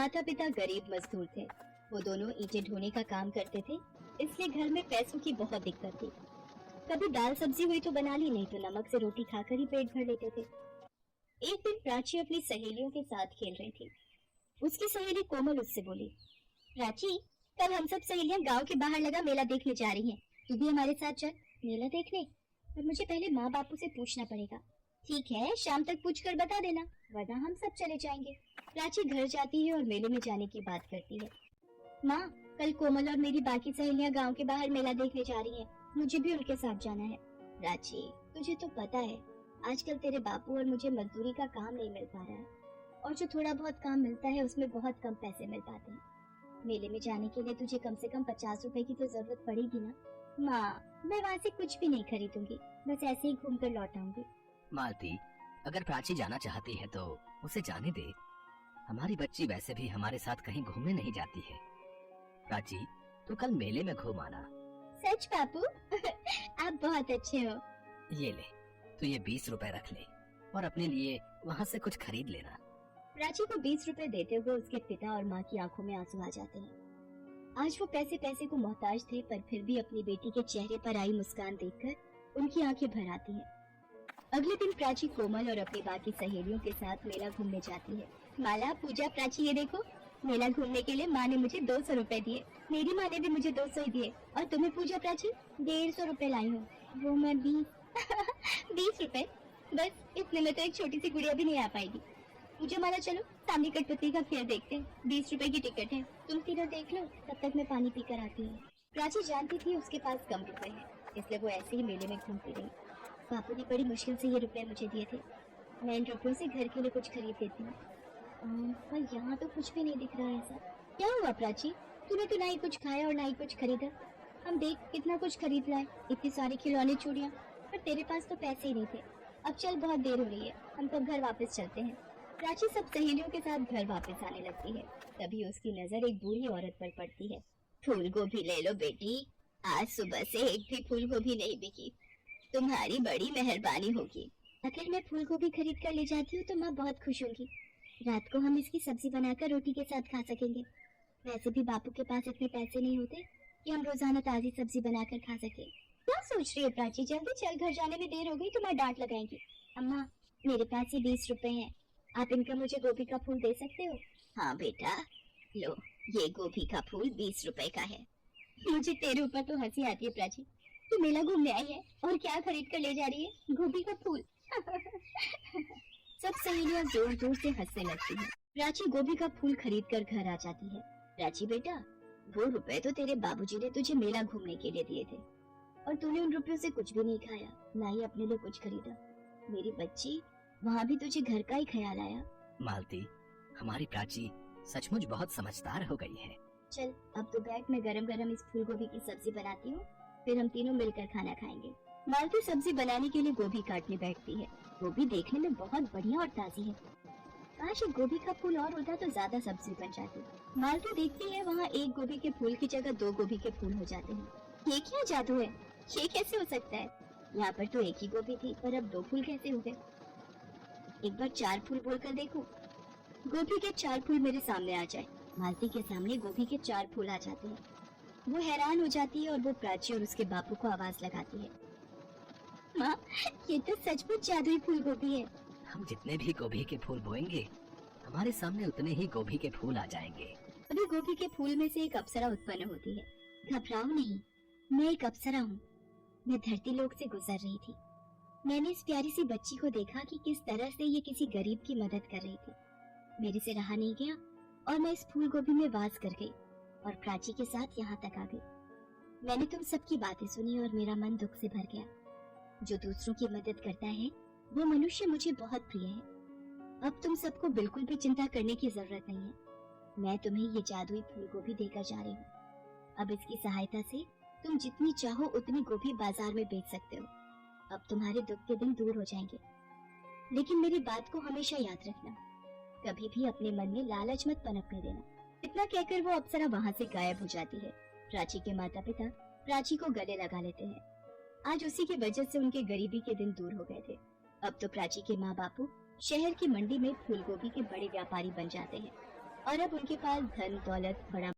माता पिता गरीब मजदूर थे। वो दोनों ईंटें ढोने का काम करते थे, इसलिए घर में पैसों की बहुत दिक्कत थी। कभी दाल सब्जी हुई तो बना ली, नहीं तो नमक से रोटी खाकर ही पेट भर लेते थे। एक दिन प्राची अपनी सहेलियों के साथ खेल रही थी। उसकी सहेली कोमल उससे बोली, प्राची, कल हम सब सहेलियां गांव के बाहर लगा मेला देखने जा रही हैं। तू भी हमारे साथ चल मेला देखने, पर मुझे पहले माँ बापू से पूछना पड़ेगा। ठीक है, शाम तक पूछ कर बता देना, वरना हम सब चले जाएंगे। प्राची घर जाती है और मेले में जाने की बात करती है। माँ, कल कोमल और मेरी बाकी सहेलियां गांव के बाहर मेला देखने जा रही हैं। मुझे भी उनके साथ जाना है। प्राची, तुझे तो पता है आजकल तेरे बापू और मुझे मजदूरी का काम नहीं मिल पा रहा है, और जो थोड़ा बहुत काम मिलता है उसमें बहुत कम पैसे मिल पाते हैं। मेले में जाने के लिए तुझे कम से कम 50 रुपए की तो जरूरत पड़ेगी ना। माँ, मैं वहाँ से कुछ भी नहीं खरीदूंगी, बस ऐसे ही घूम कर लौट आऊंगी। मालती, अगर प्राची जाना चाहती है तो उसे जाने दे। हमारी बच्ची वैसे भी हमारे साथ कहीं घूमने नहीं जाती है। प्राची, तू कल मेले में घूम आना। सच बापू? आप बहुत अच्छे हो। ये ले, तू ये 20 रुपए रख ले और अपने लिए वहाँ से कुछ खरीद लेना। प्राची को 20 रुपए देते हुए उसके पिता और माँ की आंखों में आंसू आ जाते हैं। आज वो पैसे पैसे को मोहताज थे, पर फिर भी अपनी बेटी के चेहरे पर आई मुस्कान देखकर उनकी आंखें भर आती हैं। अगले दिन प्राची कोमल और अपनी बाकी सहेलियों के साथ मेला घूमने जाती है। माला, पूजा, प्राची, ये देखो, मेला घूमने के लिए माँ ने मुझे 200 रुपए दिए। मेरी माँ ने भी मुझे 200 ही दिए। और तुम्हें पूजा प्राची? 150 रुपए लाई हूँ। वो मैं 20 रुपए? बस इतने में तो एक छोटी सी गुड़िया भी नहीं आ पाएगी। पूजा, माला, चलो सामने कठपुतली का खेल देखते हैं। 20 रुपए की टिकट है, तुम तीनों देख लो, तब तक मैं पानी पीकर आती हूँ। प्राची जानती थी उसके पास कम रुपए हैं, इसलिए वो ऐसे ही मेले में घूमती रही। बापू ने बड़ी मुश्किल से ये रुपए मुझे दिए थे। मैं इन रुपयों से घर के लिए कुछ खरीद लेती हूँ। पर यहाँ तो कुछ भी नहीं दिख रहा है ऐसा। क्या हुआ प्राची? तूने तो ना ही कुछ खाया और ना ही कुछ खरीदा। हम देख कितना कुछ खरीद लाए, इतनी सारी खिलौने, चूड़ियाँ, पर तेरे पास तो पैसे ही नहीं थे। अब चल, बहुत देर हो रही है, हम तो घर वापस चलते हैं। प्राची सब सहेलियों के साथ घर वापस आने लगती है। तभी उसकी नजर एक बूढ़ी औरत पर पड़ती है। फूल गोभी ले लो बेटी, आज सुबह से एक भी फूल गोभी नहीं बिकी, तुम्हारी बड़ी मेहरबानी होगी। अगर मैं फूल गोभी खरीद कर ले जाती हूँ तो माँ बहुत खुश होंगी। रात को हम इसकी सब्जी बनाकर रोटी के साथ खा सकेंगे। वैसे भी बापू के पास इतने पैसे नहीं होते कि हम रोजाना ताजी सब्जी बनाकर खा सके। क्या सोच रही है प्राची? जल्दी चल, घर जाने में देर हो गई तो माँ डांट लगाएंगी। अम्मा, मेरे पास ये 20 रुपए हैं, आप इनका मुझे गोभी का फूल दे सकते हो? हाँ बेटा, लो, ये गोभी का फूल 20 रुपए का है। मुझे तेरे ऊपर तो हंसी आती है प्राची। तू मेला घूमने आई है और क्या खरीद कर ले जा रही है? गोभी का फूल। सब सहेलियां जोर जोर से हंसने लगती हैं। प्राची गोभी का फूल खरीद कर घर आ जाती है। प्राची बेटा, वो रुपए तो तेरे बाबूजी ने तुझे मेला घूमने के लिए दिए थे, और तूने उन रुपयों से कुछ भी नहीं खाया, ना ही अपने लिए कुछ खरीदा। मेरी बच्ची, वहाँ भी तुझे घर का ही ख्याल आया। मालती, हमारी प्राची सचमुच बहुत समझदार हो गई है। चल, अब तो बैठ, मैं गरम गरम इस फूल गोभी की सब्जी बनाती हूँ, फिर हम तीनों मिलकर खाना खाएंगे। मालती सब्जी बनाने के लिए गोभी काटने बैठती है। गोभी देखने में बहुत बढ़िया और ताजी है। काश एक गोभी का फूल और होता तो ज्यादा सब्जी बन जाती। मालती देखती है वहाँ एक गोभी के फूल की जगह 2 गोभी के फूल हो जाते हैं। ये क्या जादू है? ये कैसे हो सकता है? यहाँ पर तो एक ही गोभी थी, पर अब 2 फूल कैसे हो गए? एक बार 4 फूल बोलकर देखो। गोभी के 4 फूल मेरे सामने आ जाए। मालती के सामने गोभी के 4 फूल आ जाते हैं। वो हैरान हो जाती है और वो प्राची और उसके बापू को आवाज लगाती है। माँ, ये तो सचमुच जादुई फूल गोभी है। हम जितने भी गोभी के फूल बोएंगे, हमारे सामने उतने ही गोभी के फूल आ जाएंगे। अभी गोभी के फूल में से एक अप्सरा उत्पन्न होती है। घबराओ नहीं, मैं एक अप्सरा हूँ। मैं धरती लोक से गुजर रही थी। मैंने इस प्यारी सी बच्ची को देखा कि किस तरह से ये किसी गरीब की मदद कर रही थी। मेरे से रहा नहीं गया और मैं इस फूल गोभी में वास कर गई और प्राची के साथ यहाँ तक आ गई। मैंने तुम सबकी बातें सुनी और मेरा मन दुख से भर गया। जो दूसरों की मदद करता है वो मनुष्य मुझे बहुत प्रिय है। अब तुम सबको बिल्कुल भी चिंता करने की जरूरत नहीं है। मैं तुम्हें ये जादुई फूल गोभी देकर जा रही हूँ। अब इसकी सहायता से तुम जितनी चाहो उतनी गोभी बाजार में बेच सकते हो। अब तुम्हारे दुख के दिन दूर हो जाएंगे। लेकिन मेरी बात को हमेशा याद रखना, कभी भी अपने मन में लालच मत पनपने देना। इतना कहकर वो अप्सरा वहाँ से गायब हो जाती है। प्राची के माता पिता प्राची को गले लगा लेते हैं। आज उसी की वजह से उनके गरीबी के दिन दूर हो गए थे। अब तो प्राची के माँ बापू शहर की मंडी में फूलगोभी के बड़े व्यापारी बन जाते हैं। और अब उनके पास धन दौलत बड़ा